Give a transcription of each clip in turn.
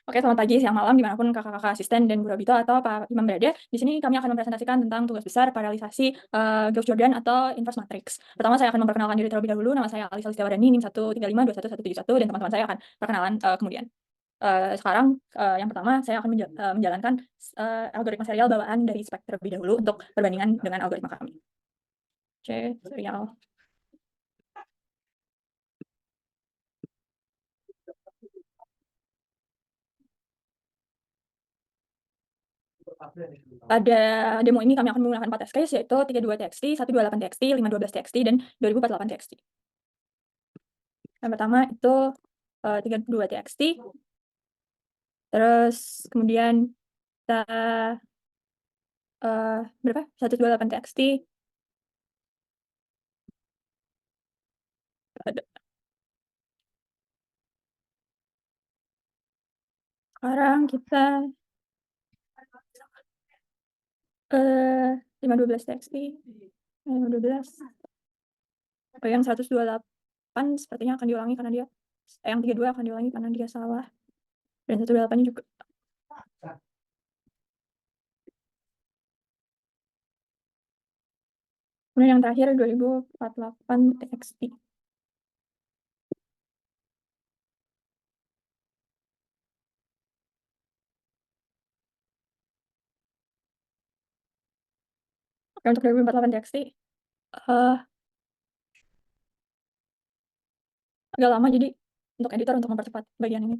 Oke, selamat pagi, siang, malam, dimanapun kakak-kakak asisten dan Bu Robito atau Pak Imam berada. Di sini kami akan mempresentasikan tentang tugas besar paralelisasi Gauss Jordan atau inverse matrix. Pertama, saya akan memperkenalkan diri terlebih dahulu. Nama saya Alisa Listiawardani, NIM 135211171, dan teman-teman saya akan perkenalan kemudian. Sekarang yang pertama saya akan menjalankan algoritma serial bawaan dari spek terlebih dahulu untuk perbandingan dengan algoritma kami. Oke, serial. Pada demo ini kami akan menggunakan 4 test case, yaitu 32txt, 128txt, 512txt, dan 2048txt. Yang pertama itu 32txt, terus kemudian kita berapa? 128txt. Sekarang kita 512txt, 512. Yang 128 sepertinya akan diulangi karena dia, yang 32 akan diulangi karena dia salah, dan 128-nya juga. Kemudian yang terakhir 2048txt. Oke, untuk 2048txt agak lama, jadi untuk editor untuk mempercepat bagian ini.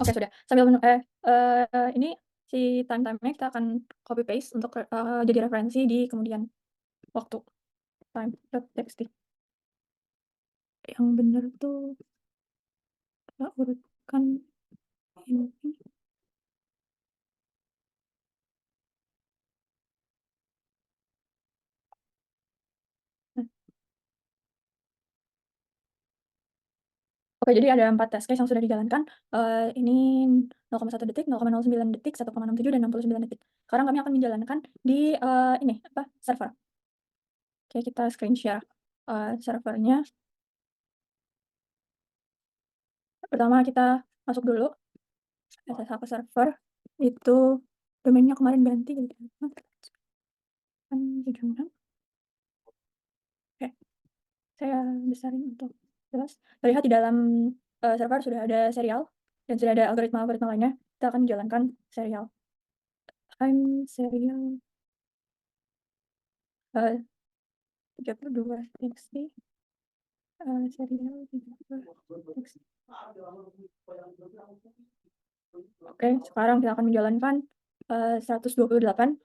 Oke, sudah. Sambil ini si time-nya kita akan copy paste untuk jadi referensi di kemudian waktu. Time.txt. Yang benar tuh kita urutkan ini. Oke, jadi ada 4 test case yang sudah dijalankan. Ini 0,1 detik, 0,09 detik, 1,67, dan 69 detik. Sekarang kami akan menjalankan di ini server. Oke, kita screen share servernya. Pertama kita masuk dulu SSH ke server. Itu domainnya kemarin ganti jadi kan 76. Oke, saya besarin untuk jelas. Terlihat di dalam server sudah ada serial dan sudah ada algoritma lainnya. Kita akan menjalankan serial. Time serial 32 txt, serial 32 txt. Oke, sekarang kita akan menjalankan 128.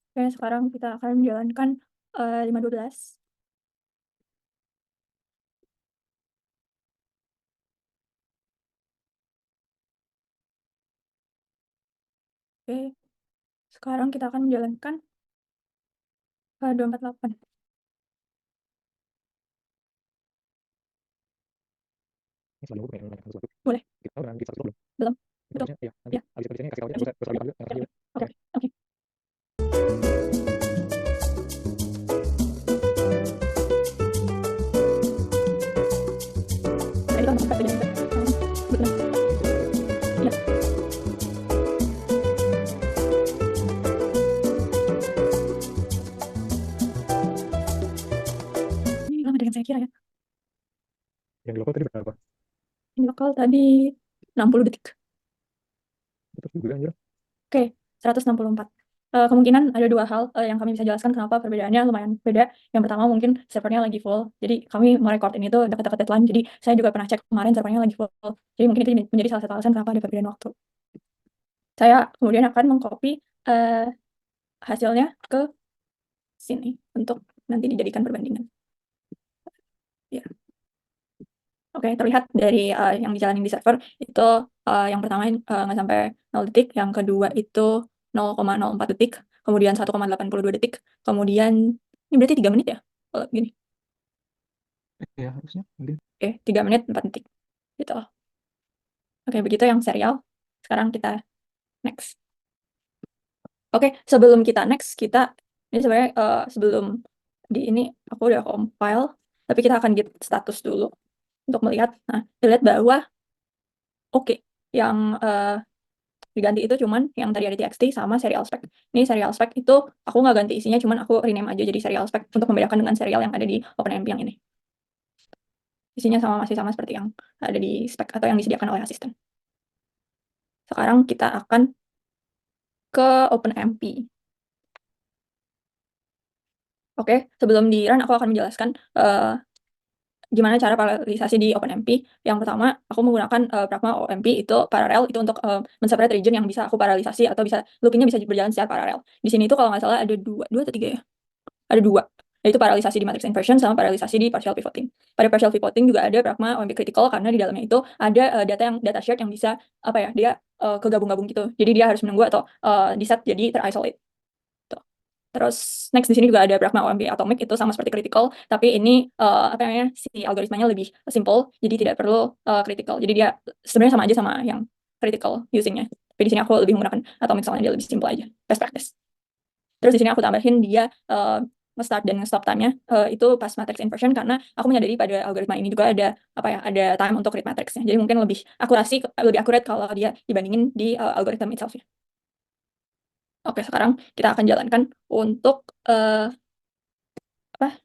Oke, sekarang kita akan menjalankan 512. Oke, sekarang kita akan menjalankan 248. Ini selalu pengen menanyakan sesuatu. Boleh. Kita udah di 100 belum? Belum. Betul. Ya, nanti Ya. habis ini kasih tahu aja, terus juga. Oke. Oke. Nah, itu untuk bagian ini. Betul. Ya. Ini lama dengan saya kira ya. Yang di lokal tadi berapa? Ini lokal tadi 60 detik. Tetap juga anjir. Oke, 164. Kemungkinan ada 2 hal yang kami bisa jelaskan kenapa perbedaannya lumayan beda. Yang pertama mungkin servernya lagi full. Jadi kami merecord ini tuh dekat-dekat deadline. Jadi saya juga pernah cek kemarin servernya lagi full. Jadi mungkin itu menjadi salah satu alasan kenapa ada perbedaan waktu. Saya kemudian akan mengcopy hasilnya ke sini untuk nanti dijadikan perbandingan. Ya. Oke, terlihat dari yang dijalanin di server itu yang pertama nggak sampai 0 detik, yang kedua itu 0,04 detik, kemudian 1,82 detik, kemudian ini berarti 3 menit ya? Kalau gini. Ya, harusnya mungkin. Oke, 3 menit 4 detik. Gitu. Oke, begitu yang serial. Sekarang kita next. Oke, sebelum kita next, ini sebenarnya sebelum di ini aku udah compile, tapi kita akan git status dulu untuk melihat. Nah, dilihat bahwa oke, yang diganti itu cuman yang tadi ada txt sama serial spec. Ini serial spec itu aku nggak ganti isinya, cuman aku rename aja jadi serial spec untuk membedakan dengan serial yang ada di OpenMP yang ini. Isinya masih sama seperti yang ada di spec atau yang disediakan oleh asisten. Sekarang kita akan ke OpenMP. Oke, sebelum di run aku akan menjelaskan gimana cara paralelisasi di OpenMP. Yang pertama, aku menggunakan Pragma OMP itu paralel itu untuk men-separate region yang bisa aku paralelisasi atau bisa loopingnya bisa berjalan secara paralel. Di sini itu kalau nggak salah ada dua atau tiga ya? Ada dua, yaitu paralelisasi di matrix inversion sama paralelisasi di partial pivoting. Pada partial pivoting juga ada Pragma OMP critical karena di dalamnya itu ada data shared yang bisa apa ya, dia kegabung-gabung gitu. Jadi dia harus menunggu atau di set jadi terisolate. Terus next di sini juga ada Pragma OMP Atomic itu sama seperti critical, tapi ini apa namanya si algoritmanya lebih simple, jadi tidak perlu critical. Jadi dia sebenarnya sama aja sama yang critical usingnya. Tapi di sini aku lebih menggunakan Atomic soalnya dia lebih simple aja, best practice. Terus di sini aku tambahin dia nge-start dan nge-stop time-nya itu pas matrix inversion karena aku menyadari pada algoritma ini juga ada apa ya, ada time untuk read matrix-nya. Jadi mungkin lebih akurat kalau dia dibandingin di algoritma itself-nya. Oke, sekarang kita akan jalankan untuk apa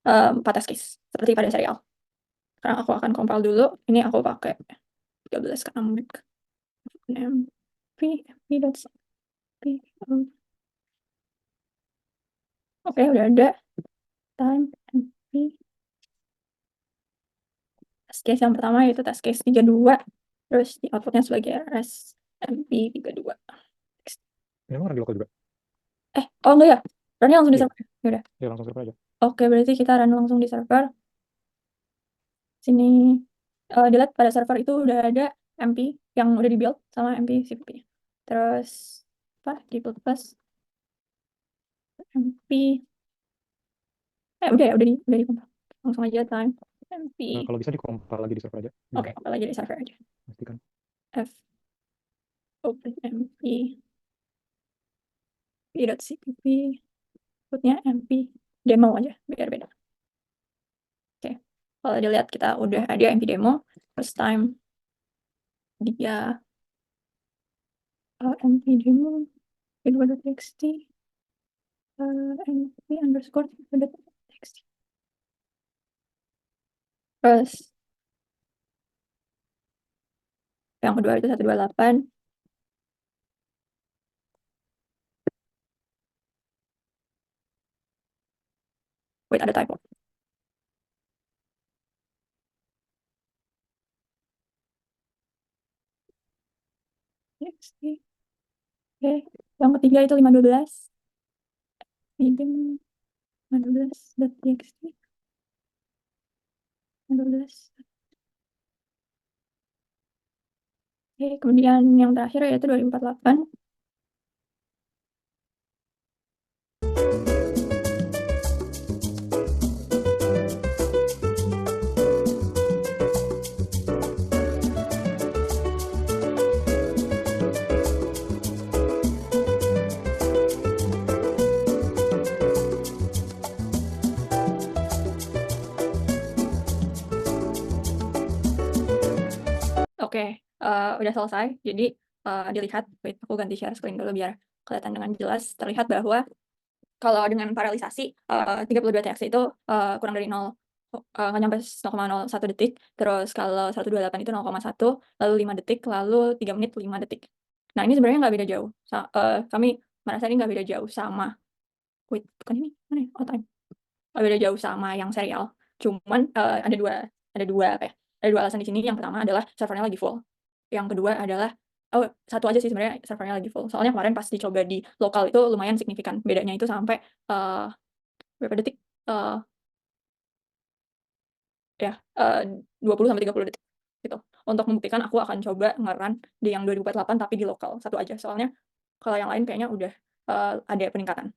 4 test case seperti pada serial. Sekarang aku akan compile dulu. Ini aku pakai 13 karena Mac. mp Oke, udah ada time mp test case yang pertama yaitu test case 32. Terus di outputnya sebagai rs mp 32. Memang orang di lokal juga. Oh enggak ya? Runnya langsung di Iya. server. Yaudah. Ya langsung server aja. Oke, berarti kita run langsung di server. Sini dilihat pada server itu udah ada MP yang udah di build sama MP CPP-nya. Terus apa di build plus MP udah di compile. Langsung aja time MP. Kalau bisa dikompil lagi di server aja. Oke, compile aja di server aja. Pastikan. F open MP p.cpp outputnya MP demo aja biar beda. Oke, kalau dilihat kita udah ada MP demo. First time dia MP demo info.txt MP underscore info.txt. Terus yang kedua itu 128. Wait, ada typo. TXT. Oke, yang ketiga itu 512. Medium 512.txt. 512. Oke, kemudian yang terakhir yaitu 2048. Oke, udah selesai. Jadi dilihat, wait, aku ganti share screen dulu biar kelihatan dengan jelas. Terlihat bahwa kalau dengan paralelisasi 32 TX itu kurang dari 0, nggak nyampe 0,01 detik. Terus kalau 128 itu 0,1, lalu 5 detik, lalu 3 menit 5 detik. Nah, ini sebenarnya nggak beda jauh. Kami merasa ini nggak beda jauh sama, wait, bukan ini, mana ya? Oh, time. Nggak beda jauh sama yang serial. Cuman ada dua apa ya? Ada dua alasan di sini. Yang pertama adalah servernya lagi full. Yang kedua adalah satu aja sih sebenarnya servernya lagi full. Soalnya kemarin pas dicoba di lokal itu lumayan signifikan. Bedanya itu sampai berapa detik? Eh ya, 20 sampai 30 detik gitu. Untuk membuktikan aku akan coba nge-run di yang 2048 tapi di lokal satu aja. Soalnya kalau yang lain kayaknya udah ada peningkatan.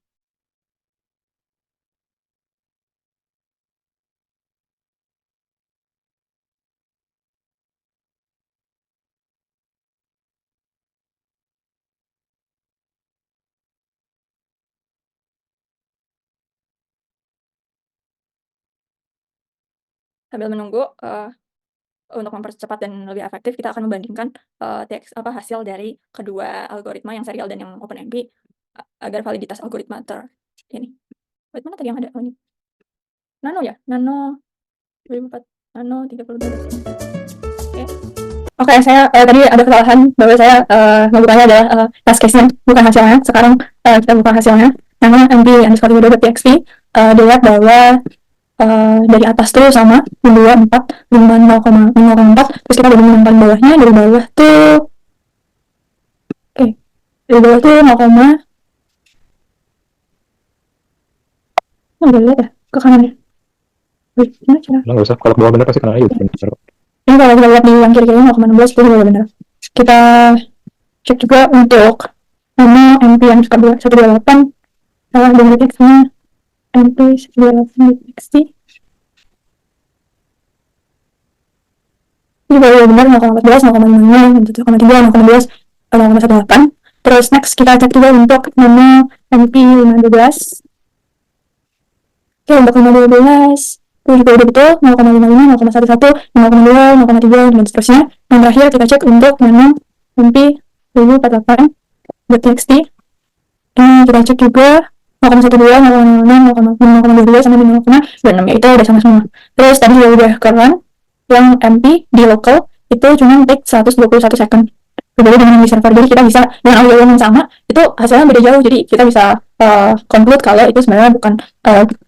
Sambil menunggu, untuk mempercepat dan lebih efektif, kita akan membandingkan, hasil dari kedua algoritma yang serial dan yang OpenMP, agar validitas algoritma ini. Wait, mana tadi yang ada? Oh, ini. Nano ya? Nano 2004, Nano 32. Oke, saya tadi ada kesalahan bahwa saya membukanya adalah task case-nya, bukan hasilnya. Sekarang kita buka hasilnya. Nama mp_video.txt. Dilihat bahwa dari atas tuh sama 2, 4, 5, 0,4. Terus kita bandingin yang paling bawahnya. Dari bawah tuh dari bawah tuh 0, boleh lihat ya ke kanannya. Wait, gimana cara? Nggak usah, kalau ke bawah bener pasti kanalnya juga bener. Ini kalau kita lihat di yang kiri-kiri 0,16 itu juga benar. Kita cek juga untuk nama mp_128 salah dengan teksnya mp_128.txt. Ini baru benar 0,14, 0,5, 7,3, 0,12, 0,18. Terus next kita cek juga untuk nama mp512. Oke, untuk 512 itu juga udah betul 0,55, 0,11, 0,2, 0,3, dan seterusnya. Dan terakhir kita cek untuk nama mp1048.txt. Ini kita cek juga 0,12, 0,06, 0,22 sama 0,26, yaitu udah sama semua. Terus tadi juga udah keren yang MP di local itu cuma take 121 second. Berbeda dengan yang di server. Jadi kita bisa dengan audio yang sama itu hasilnya beda jauh. Jadi kita bisa conclude kalau itu sebenarnya bukan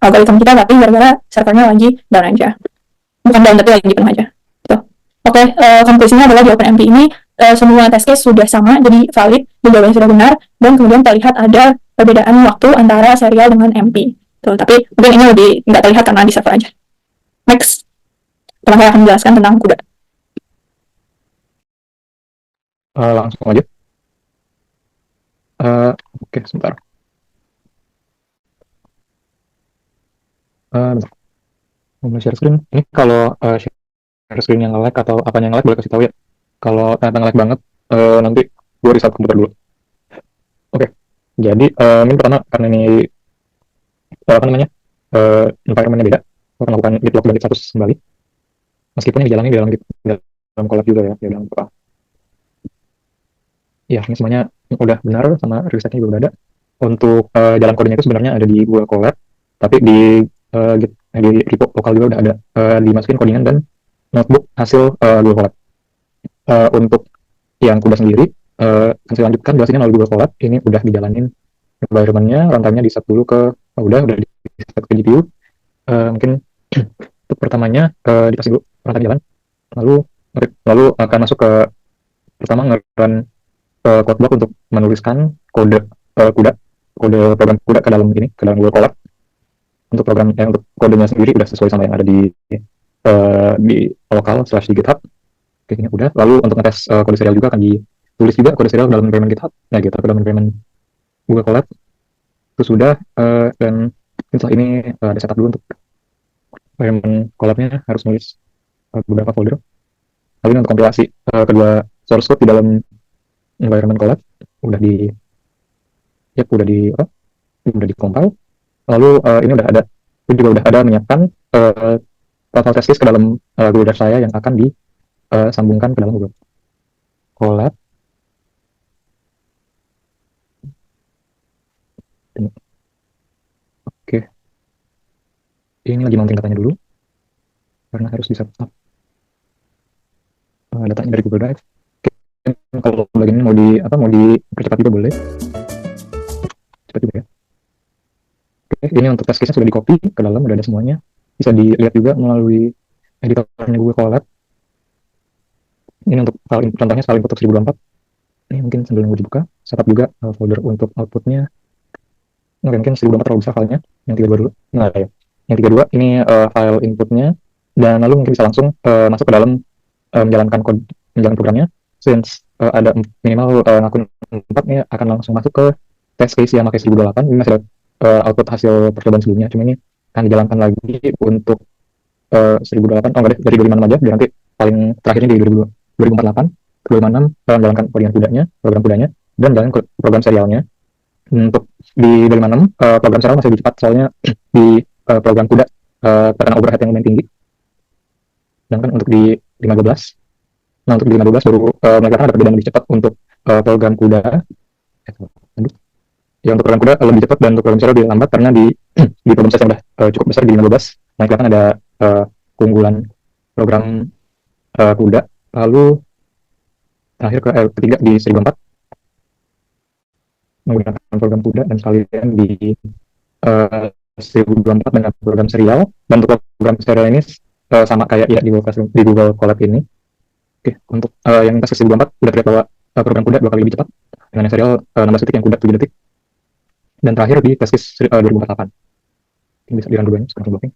algoritma kita, tapi gara-gara servernya lagi down aja. Bukan down tapi lagi penuh aja. Gitu. Oke, konklusinya adalah di OpenMP ini semua test case sudah sama, jadi valid, jawabannya sudah benar, dan kemudian terlihat ada perbedaan waktu antara serial dengan MP. Tuh, tapi mungkin ini lebih nggak terlihat karena di server aja. Next, setelah saya akan menjelaskan tentang CUDA. Langsung aja. Oke, sebentar. Bentar. Mau share screen. Ini kalau share screen yang nge-lag atau apanya yang nge-lag boleh kasih tahu ya. Kalau ternyata nge-lag banget, nanti gue restart komputer dulu. Oke. Jadi ini pertama karena ini apa namanya environment-nya beda, gue akan lakukan git log dan git status kembali. Meskipun yang dijalani di dalam collab juga ya, di dalam apa. Ya, ini semuanya udah benar sama risetnya juga udah ada. Untuk jalan kodenya itu sebenarnya ada di Google Colab, tapi di repo lokal juga udah ada dimasukin codingan dan notebook hasil Google Colab. Untuk yang kuda sendiri, saya lanjutkan jelasinnya melalui Google Colab. Ini udah dijalanin environment-nya, runtime-nya di set dulu ke udah di set ke GPU. Mungkin untuk pertamanya dikasih dulu runtime jalan, lalu akan masuk ke pertama nge-run code block untuk menuliskan kode program CUDA ke dalam Google Colab. Untuk untuk kodenya sendiri udah sesuai sama yang ada di lokal / di GitHub. Oke, ini udah. Lalu untuk ngetes kode serial juga akan ditulis juga kode serial dalam environment GitHub. Nah, GitHub dalam environment Google Colab. Itu sudah dan setelah ini ada setup dulu untuk environment Colab-nya harus nulis beberapa folder. Lalu untuk kompilasi kedua source code di dalam environment Colab udah di compile. Lalu ini juga udah ada menyiapkan total test case ke dalam Google Drive saya yang akan disambungkan ke dalam Google Colab. Oke, ini lagi mounting datanya dulu karena harus di setup datanya dari Google Drive. Kalau lagi mau dipercepat juga boleh, cepat juga ya. Oke, ini untuk test case-nya sudah di copy ke dalam, udah ada semuanya, bisa dilihat juga melalui editornya Google Colab. Ini untuk contohnya file input 1024. Ini mungkin sambil nunggu dibuka, setup juga folder untuk outputnya. Oke, mungkin 1024 terlalu besar filenya, yang 32 dulu. Nah ya, yang 32 ini file inputnya, dan lalu mungkin bisa langsung masuk ke dalam menjalankan programnya. Since ada minimal akun 4 ini akan langsung masuk ke test case yang pakai 1028. Ini masih ada output hasil percobaan sebelumnya, cuma ini akan dijalankan lagi untuk 1028. Oh enggak deh, dari 256 aja, biar nanti paling terakhirnya di 2048 256 menjalankan program kudanya dan jalankan program serialnya. Untuk di 256 program serial masih lebih cepat soalnya di program kuda terkena overhead yang lumayan tinggi. Sedangkan untuk di 512, nah untuk di 512 baru mereka kan ada perbedaan lebih cepat untuk program kuda. Ya untuk program kuda lebih cepat dan untuk program serial lebih lambat karena di di program saya yang udah cukup besar di 512, nah kelihatan ada keunggulan program kuda. Lalu terakhir ketiga di 1004 menggunakan program kuda dan sekalian di 1024 dengan program serial, dan untuk program serial ini sama kayak ya di Google Colab ini. Oke, untuk yang tes 1024 udah terlihat bahwa program kuda 2 kali lebih cepat dengan yang serial 16 detik, yang kuda 7 detik. Dan terakhir di tes 2048. Ini bisa dirun dulunya sekarang blocking.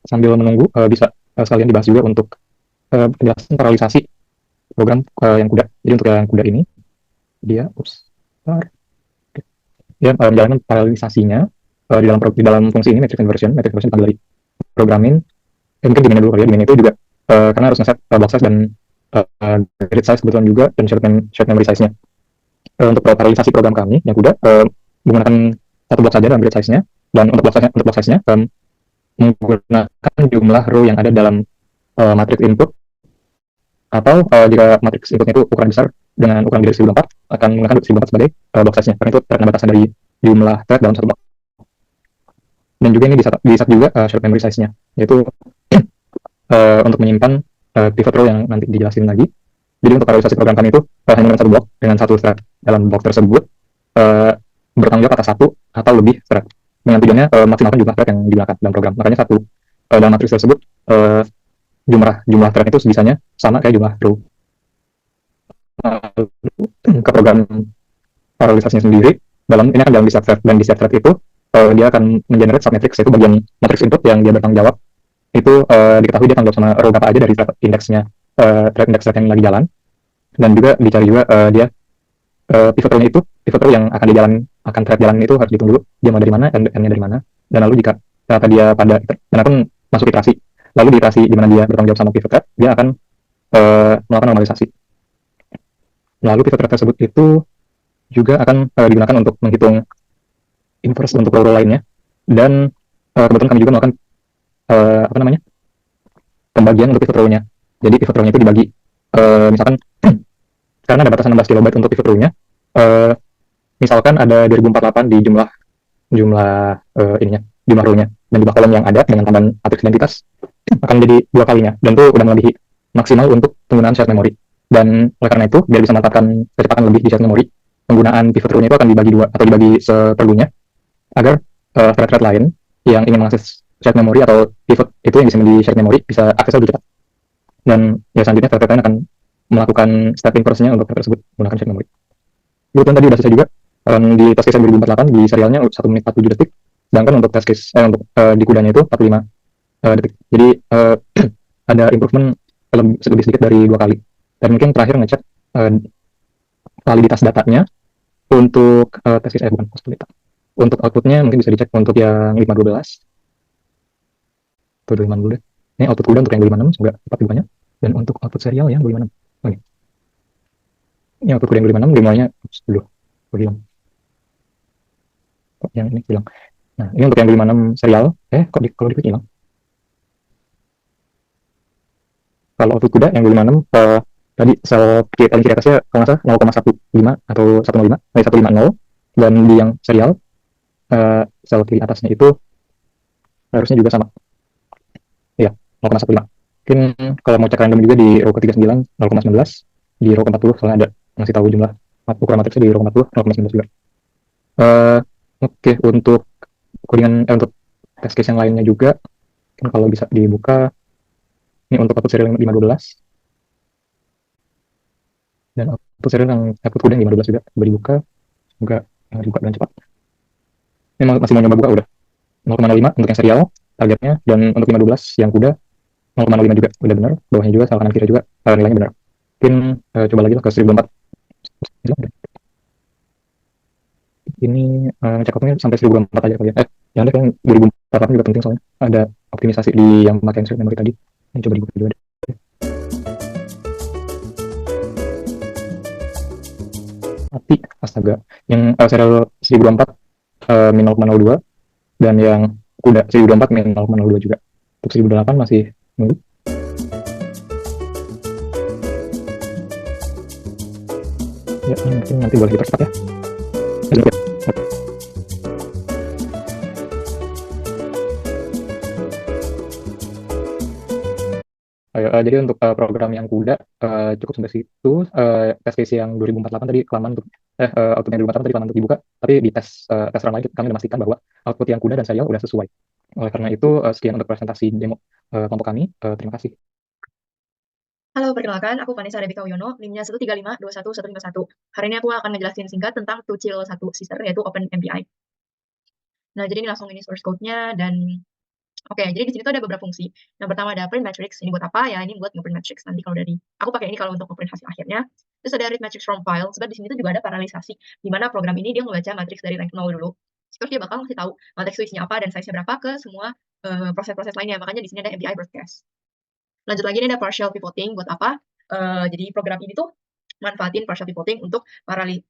Sambil menunggu bisa sekalian dibahas juga untuk penjelasan paralelisasi program yang kuda. Jadi untuk yang kuda ini dia dia menjalankan paralelisasinya di dalam fungsi ini matrix inversion dipanggil dari programming. Mungkin gini dulu kali ya, gini itu juga karena harus ngeset block size dan grid size kebetulan juga, dan shared memory size-nya. Untuk paralelisasi program kami yang kuda menggunakan satu blok saja dalam grid size-nya, dan untuk block size-nya menggunakan jumlah row yang ada dalam matrix input, atau jika matrix inputnya itu ukuran besar dengan ukuran grid 1004 akan menggunakan 1004 sebagai block size-nya, karena itu karena batasan dari jumlah thread dalam satu block. Dan juga ini bisa juga shared memory size-nya, yaitu untuk menyimpan pivot row yang nanti dijelasin lagi. Jadi untuk paralelisasi program kami itu hanya dengan satu blok dengan satu thread dalam blok tersebut bertanggung jawab atas satu atau lebih thread, dengan tujuannya maksimalkan jumlah thread yang digunakan dalam program. Makanya satu dalam matriks tersebut jumlah thread itu sebisanya sama kayak jumlah row. Ke program paralelisasinya sendiri ini akan dalam di thread, dan di thread itu dia akan mengenerate submatrix, yaitu bagian matrix input yang dia bertanggung jawab itu diketahui dia tanggung jawab sama row berapa aja dari thread indeksnya, thread index thread yang lagi jalan, dan juga dicari juga dia pivot row-nya itu, pivot row yang akan thread jalan itu harus dihitung dulu dia mau dari mana, n-nya dari mana, dan lalu jika data dia pada dan akan masuk iterasi, lalu di iterasi di mana dia bertanggung jawab sama pivot thread, dia akan melakukan normalisasi. Lalu pivot thread tersebut itu juga akan digunakan untuk menghitung inverse untuk row lainnya, dan kebetulan kami juga melakukan pembagian untuk pivot row-nya. Jadi pivot row-nya itu dibagi misalkan karena ada batasan 16 kilobyte untuk pivot row-nya, misalkan ada 2048 di jumlah jumlah row-nya, dan jumlah kolom yang ada dengan tambahan matriks identitas akan menjadi 2 kalinya, dan itu udah melebihi maksimal untuk penggunaan shared memory. Dan oleh karena itu biar bisa memanfaatkan kecepatan lebih di shared memory, penggunaan pivot row-nya itu akan dibagi 2 atau dibagi seperlunya, agar thread-thread lain yang ingin mengakses shared memory atau pivot itu yang bisa di shared memory bisa akses lebih cepat. Dan ya selanjutnya thread lain akan melakukan step inverse-nya untuk thread tersebut menggunakan shared memory. Kebetulan tadi udah selesai juga di test case 2048 di serialnya 1 menit 47 detik, sedangkan untuk test case untuk di kudanya itu 45 detik. Jadi ada improvement lebih sedikit dari 2 kali. Dan mungkin terakhir ngecek validitas datanya untuk test case bukan possibility. Untuk outputnya mungkin bisa dicek untuk yang 512 atau 25 dulu deh. Ini output kuda untuk yang 256 semoga tepat dibukanya, dan untuk output serial yang 256. Oke. Ini output kuda yang 256 dimulainya dulu. Hilang. Kok yang ini hilang. Nah, ini untuk yang 256 serial. Kalau di hilang. Kalau output kuda yang 256 tadi sel kiri atasnya kalau nggak salah 0,15 atau 150, dan di yang serial sel kiri atasnya itu harusnya juga sama. Iya, 0,15. Mungkin kalau mau cek random juga di row ke-39 0,19, di row ke-40 soalnya ada ngasih tahu jumlah ukuran matriksnya di row ke-40 0,19 juga. Oke, untuk codingan untuk test case yang lainnya juga kalau bisa dibuka. Ini untuk output serial 512. Dan output serial yang output kuda yang 512 juga coba dibuka. Semoga dibuka dengan cepat. Ini masih mau nyoba buka udah 0,05 untuk yang serial targetnya, dan untuk 15 yang kuda 0,05 juga udah benar, bawahnya juga salah kanan kiri juga nilainya benar. Mungkin coba lagi lah ke 1004. Ini ngecek outputnya sampai 1004 aja kali ya. Yang ada kan 2048 juga penting soalnya ada optimisasi di yang pakai shared memory tadi. Ini coba dibuka dulu deh. Tapi astaga, yang serial 1024 min 0,02, dan yang kuda 1024 min 0,02 juga. Untuk 1008 masih nunggu. Ya, ini mungkin nanti boleh dipercepat ya. Ayo, jadi untuk program yang kuda cukup sampai situ. Test case yang 2048 tadi kelamaan untuk output yang 2048 tadi kelamaan untuk dibuka, tapi di tes run lain kami memastikan bahwa output yang kuda dan serial udah sesuai. Oleh karena itu sekian untuk presentasi demo kelompok kami. Terima kasih. Halo, perkenalkan, aku Vanessa Rebecca Wiono, NIM-nya 1352151. Hari ini aku akan ngejelasin singkat tentang Tuchil 1 sister, yaitu Open MPI. Nah, jadi ini langsung ini source code-nya, dan oke, jadi di sini tuh ada beberapa fungsi. Yang pertama ada print matrix, ini buat apa ya? Ini buat nge-print matrix. Nanti kalau dari, aku pakai ini kalau untuk nge-print hasil akhirnya. Terus ada read matrix from file, sebab di sini tuh juga ada paralelisasi, di mana program ini dia membaca matrix dari rank 0 dulu. Terus dia bakal ngasih tahu matrix itu isinya apa dan size-nya berapa ke semua proses-proses lainnya. Makanya di sini ada MPI broadcast. Lanjut lagi ini ada partial pivoting buat apa? Jadi program ini tuh manfaatin partial pivoting untuk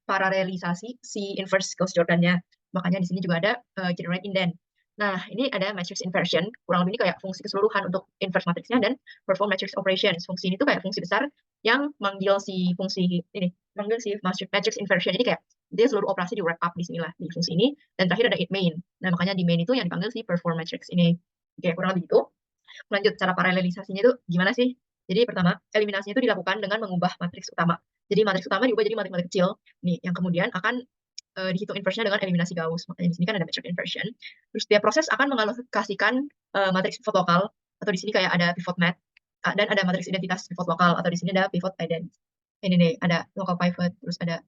paralelisasi si inverse Gauss Jordan-nya. Makanya di sini juga ada generate indent. Nah, ini ada matrix inversion, kurang lebih ini kayak fungsi keseluruhan untuk inverse matrixnya dan perform matrix operations. Fungsi ini tuh kayak fungsi besar yang manggil si fungsi ini, manggil si matrix inversion. Jadi kayak dia seluruh operasi di wrap up di sinilah di fungsi ini. Dan terakhir ada it main. Nah, makanya di main itu yang dipanggil si perform matrix ini. Oke, kurang lebih itu. Lanjut, cara paralelisasinya itu gimana sih? Jadi pertama, eliminasinya itu dilakukan dengan mengubah matriks utama. Jadi matriks utama diubah jadi matriks kecil, nih yang kemudian akan dihitung inverse-nya dengan eliminasi Gauss. Makanya di sini kan ada matrix inversion. Terus setiap proses akan mengalokasikan matriks pivot lokal, atau di sini kayak ada pivot mat, dan ada matriks identitas pivot lokal, atau di sini ada pivot ident. Ini nih, ada local pivot, terus ada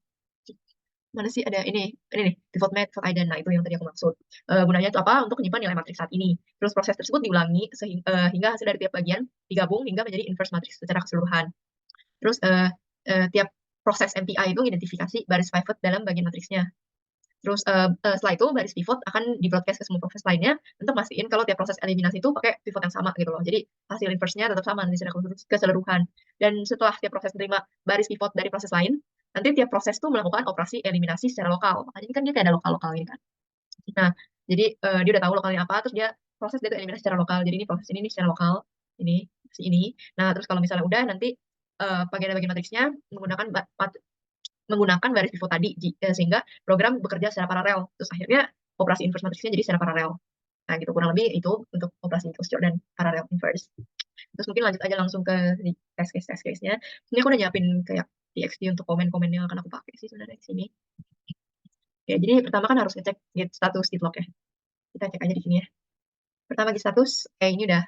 mana sih ada ini nih pivot mat, pivot ident. Nah, itu yang tadi aku maksud. Gunanya itu apa? Untuk menyimpan nilai matriks saat ini. Terus proses tersebut diulangi hingga hasil dari tiap bagian digabung hingga menjadi inverse matriks secara keseluruhan. Terus tiap proses MPI itu identifikasi baris pivot dalam bagian matriksnya. Terus setelah itu baris pivot akan di-broadcast ke semua proses lainnya untuk mastiin kalau tiap proses eliminasi itu pakai pivot yang sama gitu loh. Jadi hasil inverse-nya tetap sama nanti secara keseluruhan. Dan setelah tiap proses menerima baris pivot dari proses lain, nanti tiap proses itu melakukan operasi eliminasi secara lokal. Makanya ini kan dia kayak ada lokal-lokal ini kan. Nah, jadi dia udah tahu lokalnya apa, terus dia proses dia tuh eliminasi secara lokal. Jadi ini proses ini secara lokal, ini si ini. Nah, terus kalau misalnya udah nanti bagian-bagian matriksnya menggunakan baris pivot tadi sehingga program bekerja secara paralel. Terus akhirnya operasi inverse matriksnya jadi secara paralel. Nah, gitu kurang lebih itu untuk operasi Gauss Jordan parallel inverse. Terus mungkin lanjut aja langsung ke test case-nya. Ini aku udah nyiapin kayak TXT untuk komen-komen yang akan aku pakai sih sebenarnya di sini. Ya, jadi pertama kan harus ngecek git status git log ya. Kita cek aja di sini ya. Pertama git status, ini udah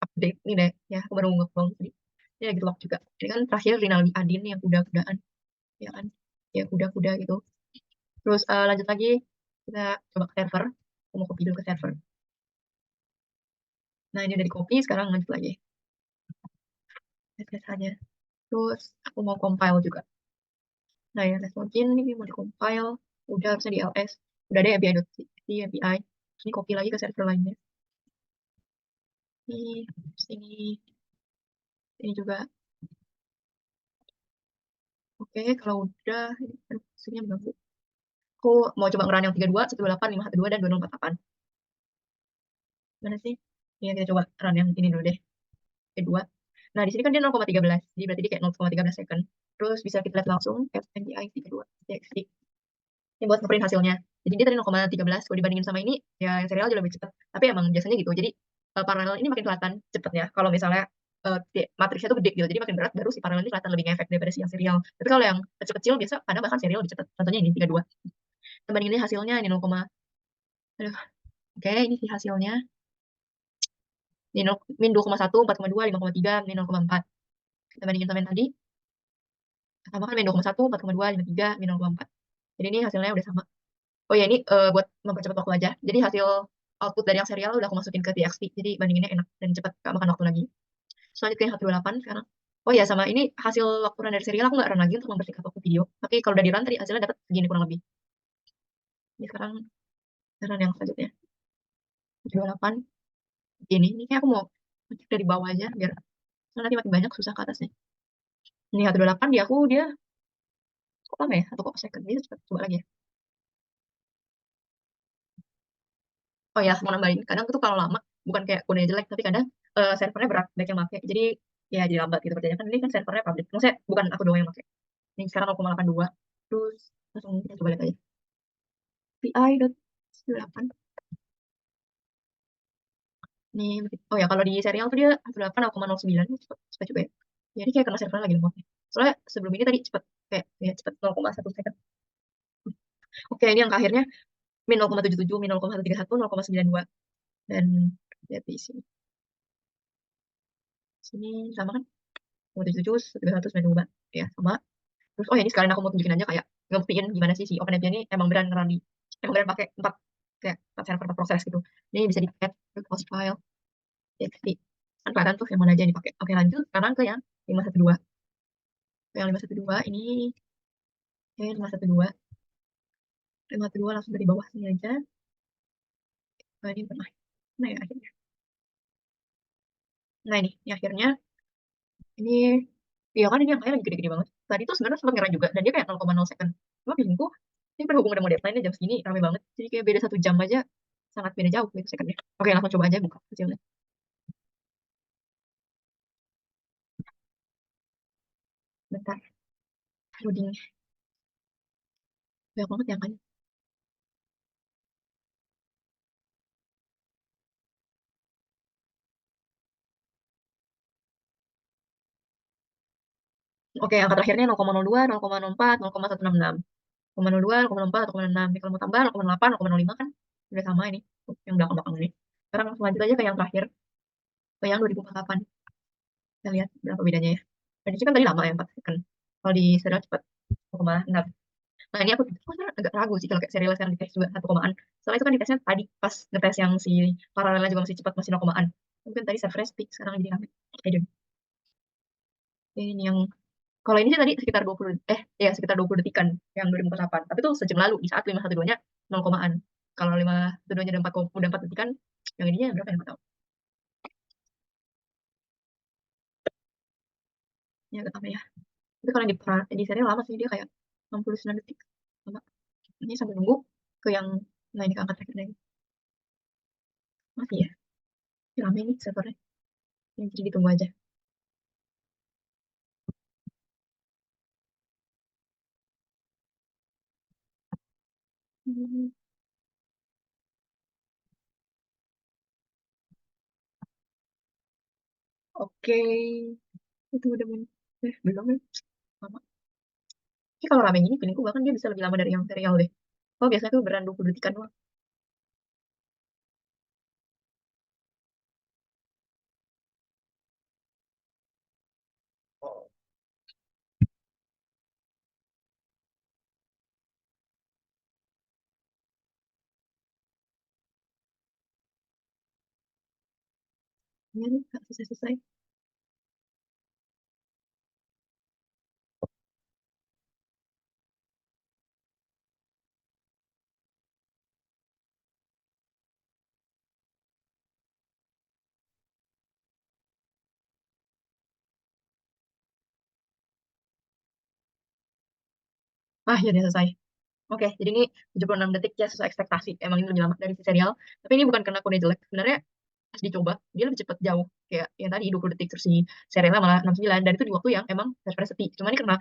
update ini deh ya, aku baru nge-clone tadi. Ini ada git log juga. Ini kan terakhir Rinaldi Adin yang udah-udahan, ya kan? Ya udah gitu. Terus lanjut lagi kita coba ke server. Aku mau copy dulu ke server. Nah, ini udah di copy, sekarang lanjut lagi. Tes aja. Terus aku mau compile juga. Nah, ya test login ini mau di compile. Udah harusnya di ls. Udah ada API.txt, API. Terus ini copy lagi ke server lainnya. Ini juga. Oke, kalau udah, aduh, hasilnya mengganggu. Aku mau coba ngeran yang 32, 128, 512, dan 2048. Mana sih? Ya, kita coba run yang ini dulu deh. Kedua. Nah, di sini kan dia 0,13. Jadi berarti dia kayak 0,13 second. Terus bisa kita lihat langsung FMPI 32 TXT. Ini buat ngeprint hasilnya. Jadi dia tadi 0,13. Kalau dibandingin sama ini, ya yang serial jauh lebih cepat. Tapi emang biasanya gitu. Jadi paralel ini makin kelihatan cepatnya. Kalau misalnya matriksnya tuh gede gitu. Jadi makin berat, baru si paralel ini kelihatan lebih ngefek daripada si yang serial. Tapi kalau yang kecil-kecil, biasa kadang bahkan serial lebih cepat. Contohnya ini 32. Kita bandingin hasilnya, ini 0, aduh. Oke, ini si hasilnya. Ini min 2,1, 4,2, 5,3, min 0,4. Kita bandingin sama yang tadi. Sama kan min 2,1, 4,2, 5,3, min 0,4. Jadi ini hasilnya udah sama. Oh ya, ini buat mempercepat waktu aja. Jadi hasil output dari yang serial udah aku masukin ke TXT. Jadi bandinginnya enak dan cepat, gak makan waktu lagi. Selanjutnya yang 128 sekarang. Oh ya, sama ini hasil waktu run dari serial aku nggak run lagi untuk mempersingkat waktu video. Tapi kalau udah di run tadi hasilnya dapat segini kurang lebih. Ini sekarang run yang selanjutnya. 128. Ini kayak aku mau ngecek dari bawah aja biar nanti makin banyak susah ke atasnya. Ini 128 di aku dia kok lama ya? 1 second. Ini cepat coba lagi ya. Oh ya, mau nambahin. Kadang tuh kalau lama, bukan kayak kodenya jelek, tapi kadang servernya berat, banyak yang pakai. Jadi ya jadi lambat gitu kerjanya. Kan ini kan servernya public. Maksudnya bukan aku doang yang pakai. Ini sekarang 0,82. Terus langsung kita coba lihat aja. PI.8. Nih, oh ya kalau di serial tuh dia 8,09 cepet juga ya. Jadi kayak kena server lagi lemotnya. Soalnya sebelum ini tadi cepet kayak ya cepet 0,1 second. Oke, ini yang akhirnya min 0,77, min 0,131, 0,92 dan lihat di sini. Sini sama kan? 0,77, 131, 92 ya sama. Terus oh ya ini sekalian aku mau tunjukin aja kayak ngebuktiin gimana sih si OpenAPI ini emang beneran ngerun emang beneran pakai 4 kayak 4 server 4 proses gitu. Ini bisa di add ke host file. TXT. Kan kelihatan tuh yang mana aja yang dipakai. Oke, lanjut sekarang ke yang 512. Yang 512 ini 512. 512 langsung dari bawah sini aja. Nah, ini pernah. Nah, ya akhirnya. Nah, ini akhirnya ini ya kan ini angkanya lagi gede-gede banget. Tadi tuh sebenarnya sempat ngerang juga dan dia kayak 0,0 second. Cuma bingungku ini berhubung udah mau deadline jam segini rame banget. Jadi kayak beda 1 jam aja sangat beda jauh gitu secondnya. Oke, langsung coba aja buka hasilnya. Bentar. Loading. Banyak banget ya angkanya. Oke, angka terakhirnya 0,02, 0,04, 0,166. 0,02, 0,04, 0,6. Kalau mau tambah 0,8, 0,05 kan udah sama ini. Yang belakang-belakang ini. Sekarang langsung lanjut aja ke yang terakhir. Ke yang 2048. Kita lihat berapa bedanya ya. Dan itu kan tadi lama ya, 4 second. Kalau di serial cepat. 0,6. Nah ini aku sebenarnya agak ragu sih kalau kayak serial sekarang dites juga 1 komaan. Soalnya itu kan ditesnya tadi pas ngetes yang si paralelnya juga masih cepat, masih 0 komaan. Mungkin tadi servernya speed, sekarang jadi rame. Ini yang kalau ini sih tadi sekitar 20 ya sekitar 20 detikan yang 2048. Tapi itu sejam lalu di saat 512-nya 0 komaan. Kalau 512-nya udah 4 detikan, yang ininya berapa ya? Nggak tahu. Ini agak apa ya? Tapi kalau di serial lama sih dia kayak 69 detik. Lama. Ini sambil nunggu ke yang nah ini keangkat terakhir lagi. Masih ya? Ini rame nih servernya. Yang jadi ditunggu aja. Hmm, Oke. Itu udah belum ya? Lama. Ini kalau rame gini, feelingku bahkan dia bisa lebih lama dari yang serial deh. Oh, biasanya tuh beneran 20 detikan doang. Oh. Iya nih, nggak selesai-selesai. Ah, ya udah selesai. Oke, jadi ini 76 detik ya sesuai ekspektasi. Emang ini lebih lama dari si serial. Tapi ini bukan karena kode jelek. Sebenarnya pas dicoba, dia lebih cepat jauh. Kayak yang tadi 20 detik, terus si serialnya malah 69. Dan itu di waktu yang emang servernya sepi. Cuma ini karena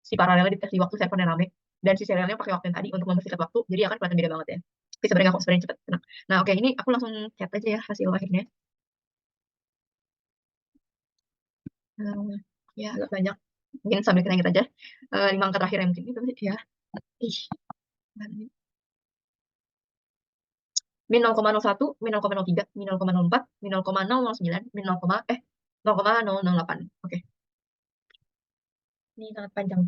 si paralelnya dites di waktu servernya rame. Dan si serialnya pakai waktu yang tadi untuk mempersingkat waktu. Jadi akan kelihatan beda banget ya. Tapi sebenarnya kok sebenarnya cepet. Tenang. Nah, oke, ini aku langsung chat aja ya hasil akhirnya. Eh, ya, agak banyak. Mungkin sambil kita ingat aja. 5 angka terakhir yang mungkin itu ya. Ih, min 0,01, min 0,03, min 0,04, min 0,009, min 0,008. Oke, ini sangat panjang.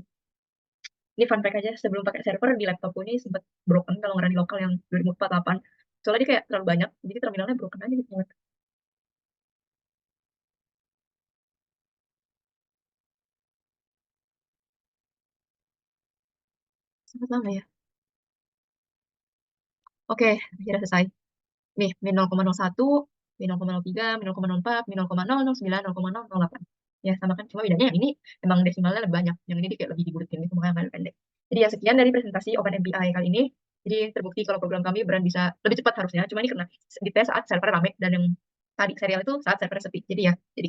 Ini fun fact aja, sebelum pakai server di laptopku ini sempat broken kalau ngerun di lokal yang 2048. Soalnya dia kayak terlalu banyak, jadi terminalnya broken aja gitu. Sangat lama ya. Oke, akhirnya selesai. Nih, min 0,01, min 0,03, min 0,04, min 0,009, 0,008. Ya, sama kan. Cuma bedanya yang ini emang desimalnya lebih banyak. Yang ini dia kayak lebih dibuletin gitu, makanya lebih pendek. Jadi ya sekian dari presentasi OpenMPI kali ini. Jadi terbukti kalau program kami beran bisa lebih cepat harusnya. Cuma ini karena di tes saat server rame dan yang tadi serial itu saat server sepi. Jadi ya, jadi